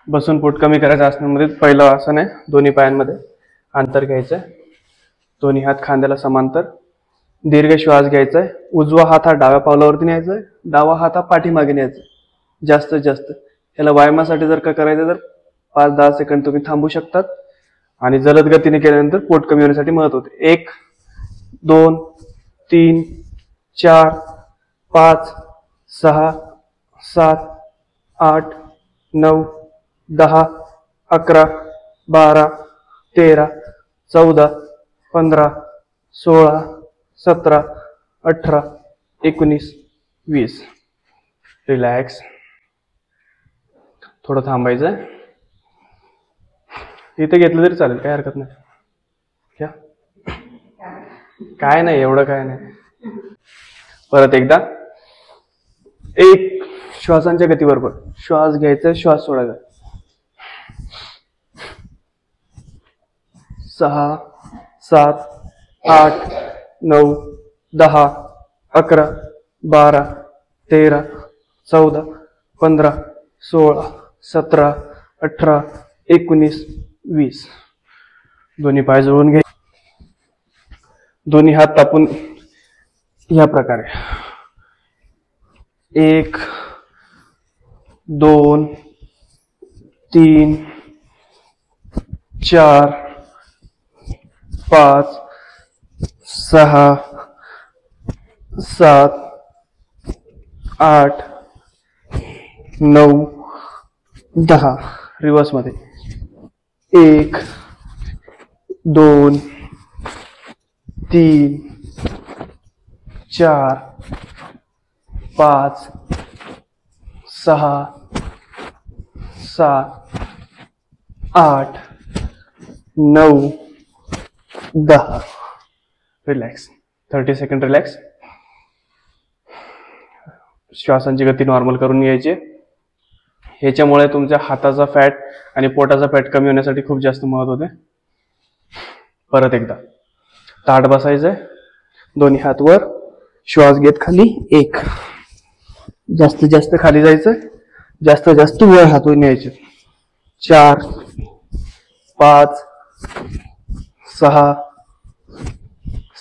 बसून पोट कमी करायचं आसनामध्ये पहिलं आसन आहे, दोन्ही पायांमध्ये अंतर घ्यायचं आहे, दोन्ही हात खांद्याला समांतर, दीर्घ श्वास घ्यायचा आहे. उजवा हात हा डाव्या पावलावरती न्यायचा आहे, डावा हात हा पाठीमागे न्यायचा आहे जास्तीत जास्त. याला व्यायामासाठी जर का करायचं तर 5-10 सेकंद तुम्ही थांबू शकतात आणि जलद गतीने केल्यानंतर पोट कमी होण्यासाठी मदत होते. 1 2 3 4 5 6 7 8 9 10 11 12 13 14 15 16 17 18 19 20. रिलॅक्स. थोडं थांबायचं. इथे घेतलं तरी चालेल, काय हरकत नाही. क्या काय नाही, एवढं काय नाही. परत एकदा. 1 श्वासांच्या गतीबरोबर श्वास घ्यायचा, श्वास सोडायचा. 6 7 8 9 10 11 12 13 14 15 16 17 18 19 20. दोन्ही पाय जुळून घे. दोन्ही हात तापून या प्रकारे 1 2 3 4 5 6 7 8 9 10. रिव्हर्स मध्ये 1 2 3 4 5 6 7 8 9 10. रिलॅक्स. 30 second relax. श्वासांची गती नॉर्मल करून घ्यायची. ह्याच्यामुळे तुमच्या हाताचा फॅट आणि पोटाचा फॅट कमी होण्यासाठी खूप जास्त मदत होते. परत एकदा ताठ बसायचंय, दोन्ही हात वर, श्वास घेत खाली. 1 जास्तीत जास्त खाली जायचं, जास्तीत जास्त वर हात वर न्यायचे. 4 5 6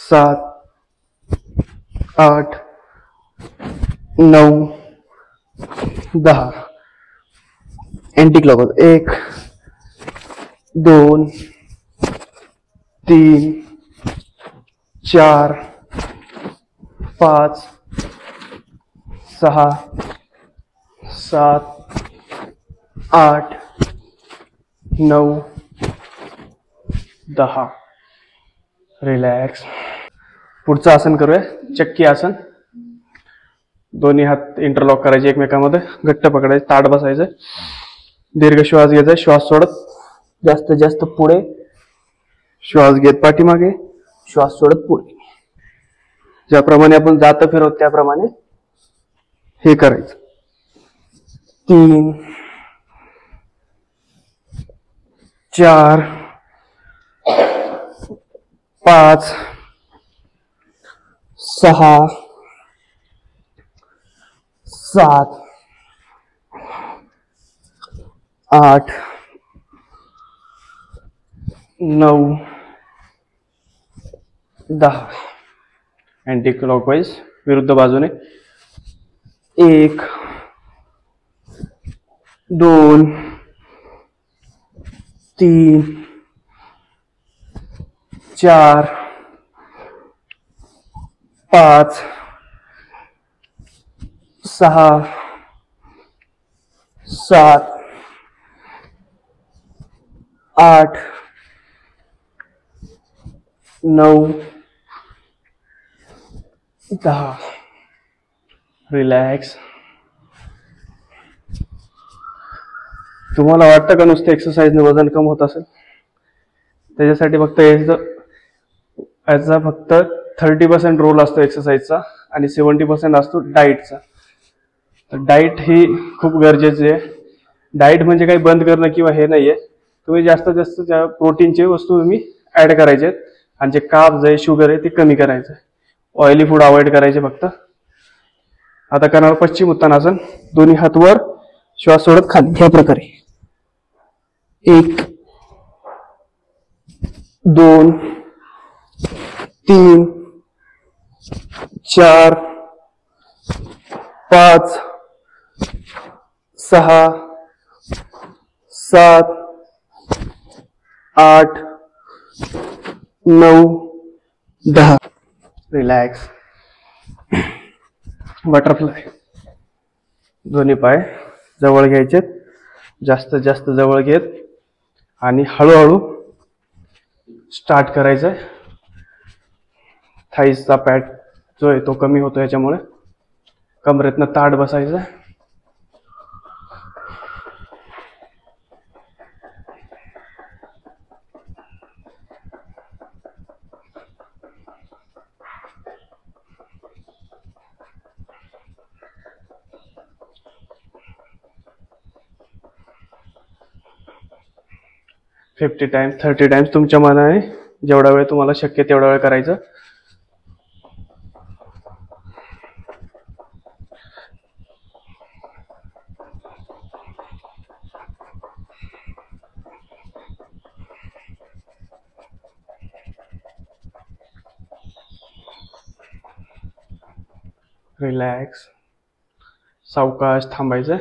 7 8 9 10. Anti clockwise 1 2 3 4 5 6 7 8 9 10. रिलॅक्स. पुढचं आसन करूया, चक्की आसन. दोन्ही हात इंटरलॉक करायचे एकमेकांमध्ये, घट्ट पकडायचे, ताठ बसायचं. दीर्घ श्वास घ्यायचा, श्वास सोडत जास्तीत जास्त पुढे, श्वास घेत पाठीमागे, श्वास सोडत पुढे. ज्याप्रमाणे आपण जात फिरवत त्याप्रमाणे हे करायचं. 3 4 5 6 7 8 9 10. अँटी क्लॉकवाइज विरुद्ध बाजूने. 1 2 3 4 5 6 7 8 9 10. रिलॅक्स. तुम्हाला वाटतं का नुसतं एक्सरसाइजने वजन कम होत असेल? त्याच्यासाठी फक्त याचा फक्त 30% रोल असतो एक्सरसाइजचा आणि 70% असतो डाएटचा. तर डाएट ही खूप गरजेची आहे. डाएट म्हणजे काही बंद करणं किंवा हे नाहीये. तुम्ही जास्तीत जास्त त्या प्रोटीनचे वस्तू तुम्ही ऍड करायचे आहेत आणि जे कार्ब्स आहे, शुगर आहे ते कमी करायचं. ऑइली फूड अवॉइड करायचे फक्त. आता करणार पश्चिम उत्तानासन. दोन्ही हात वर, श्वास सोडत खाली ह्या प्रकारे. 1 2 3 4 5 6 7 8 9 10. रिलॅक्स. बटरफ्लाय. दोन्ही पाय जवळ घ्यायचे, जास्तीत जास्त जवळ घेत आणि हळूहळू स्टार्ट करायचंय. थाईजचा पॅट जो आहे तो कमी होतो याच्यामुळे. कमरेतनं ताठ बसायचं. फिफ्टी टाइम्स 30 टाइम्स तुमच्या मनाने जेवढा वेळ तुम्हाला शक्य तेवढा वेळ करायचं. रिलॅक्स. सावकाश थांबायचं.